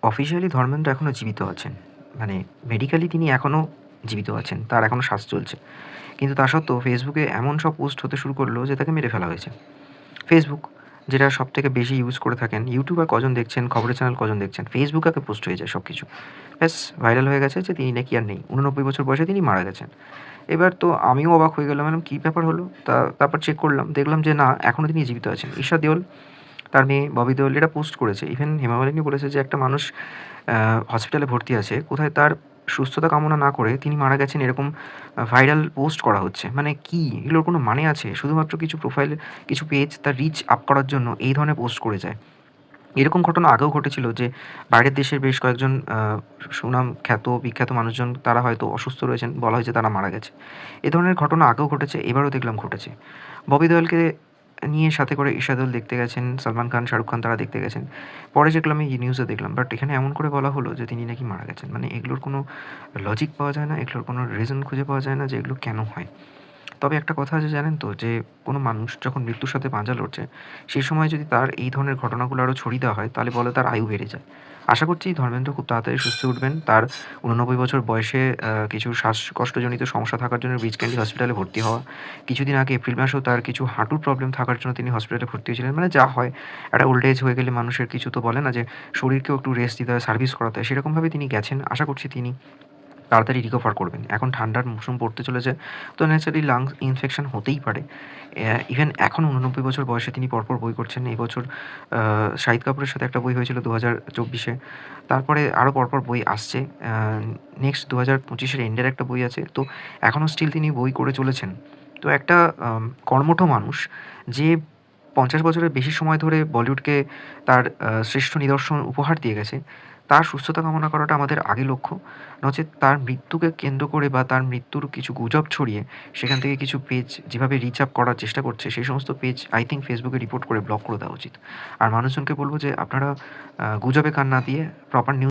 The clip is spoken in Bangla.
অফিসিয়ালি ধর্মেন্দ্র এখনও জীবিত আছেন। মানে মেডিকেলি তিনি এখনও জীবিত আছেন। তার এখনও শ্বাস চলছে। কিন্তু তা সত্ত্বেও ফেসবুকে এমন সব পোস্ট হতে শুরু করলো যে তাকে মেরে ফেলা হয়েছে। ফেসবুক যেটা সবথেকে বেশি ইউজ করে থাকেন, ইউটিউবার কজন দেখছেন, খবরের চ্যানেল কজন দেখছেন, ফেসবুকে আগে পোস্ট হয়ে যায় সবকিছু। ব্যাস ভাইরাল হয়ে গেছে যে তিনি নাকি আর নেই। ৮৯ বছর বয়সে তিনি মারা গেছেন। এবার তো আমিও অবাক হয়ে গেলাম। বললাম, "কী ব্যাপার হলো?" তারপর চেক করলাম। দেখলাম যে না, এখনও তিনি জীবিত আছেন। ঈশা দেওল, তার মেয়ে ববি দেওল এরা পোস্ট করেছে। ইভেন হেমা মালিনী বলেছে যে একটা মানুষ হসপিটালে ভর্তি আছে, কোথায় তার সুস্থতা কামনা না করে তিনি মারা গেছেন এরকম ভাইরাল পোস্ট করা হচ্ছে। মানে কি? এগুলোর কোনো মানে আছে? শুধুমাত্র কিছু প্রোফাইল, কিছু পেজ তার রিচ আপ করার জন্য এই ধরনের পোস্ট করে যায়। এরকম ঘটনা আগেও ঘটেছিল যে বাইরের দেশের বেশ কয়েকজন সুনাম খ্যাত, বিখ্যাত মানুষজন তারা হয়তো অসুস্থ রয়েছেন, বলা হয়েছে তারা মারা গেছে। এ ধরনের ঘটনা আগেও ঘটেছে, এবারও দেখলাম ঘটেছে। ববি দেওয়ালকে নিয়ে সাথে করে ঈশা দেওল দেখতে গেছেন, সালমান খান, শাহরুখ খান তারা দেখতে গেছেন। পরে যেগুলো আমি নিউজে দেখলাম, বাট এখানে এমন করে বলা হলো যে তিনি নাকি মারা গেছেন। মানে এগুলোর কোনো লজিক পাওয়া যায় না, এগুলোর কোনো রিজন খুঁজে পাওয়া যায় না যে এগুলো কেন হয়। তবে একটা কথা আছে জানেন তো, যে কোনো মানুষ যখন মৃত্যুর সাথে পাঞ্জা লড়ছে, সেই সময় যদি তার এই ধরনের ঘটনাগুলো আরও ছড়িয়ে দেওয়া হয়, তাহলে বলে তার আয়ু বেড়ে যায়। আশা করছি ধর্মেন্দ্র খুব তাড়াতাড়ি সুস্থ হয়ে উঠবেন। তার ৮৯ বছর বয়সে কিছু শ্বাসকষ্টজনিত সমস্যা থাকার জন্য ব্রিচ ক্যান্ডি হসপিটালে ভর্তি হওয়া। কিছুদিন আগে এপ্রিল মাসেও তার কিছু হাঁটুর প্রবলেম থাকার জন্য তিনি হসপিটালে ভর্তি হয়েছিলেন। মানে যা হয়, একটা ওল্ড এজ হয়ে গেলে মানুষের কিছু তো বলে না যে শরীরকেও একটু রেস্ট দিতে হয়, সার্ভিস করাতে হয়। সেরকমভাবে তিনি গেছেন। আশা করছি তিনি তাড়াতাড়ি রিকভার করবেন। এখন ঠান্ডার মৌসুম পড়তে চলেছে, তো ন্যাচারালি লাংস ইনফেকশন হতেই পারে। ইভেন এখন ৮৯ বছর বয়সে তিনি পরপর বই করছেন। এই বছর শাহিদ কাপুরের সাথে একটা বই হয়েছিল ২০২৪-এ। তারপরে আরও পরপর বই আসছে। নেক্সট ২০২৫-এর এন্ডের একটা বই আছে। তো এখনও স্টিল তিনি বই করে চলেছেন। তো একটা কর্মঠ মানুষ, যে ৫০ বছরের বেশি সময় ধরে বলিউডকে তার শ্রেষ্ঠ নিদর্শন উপহার দিয়ে গেছে, তার সুস্থতা কামনা করাটা আমাদের আগে লক্ষ্য। নচেৎ তার মৃত্যুকে কেন্দ্র করে বা তার মৃত্যুর কিছু গুজব ছড়িয়ে সেখান থেকে কিছু পেজ যেভাবে রিচ আপ করার চেষ্টা করছে, সেই সমস্ত পেজ আই থিংক ফেসবুকে রিপোর্ট করে ব্লক করে দেওয়া উচিত। আর মানুষজনকে বলব যে আপনারা গুজবে কান না দিয়ে প্রপার নিউজ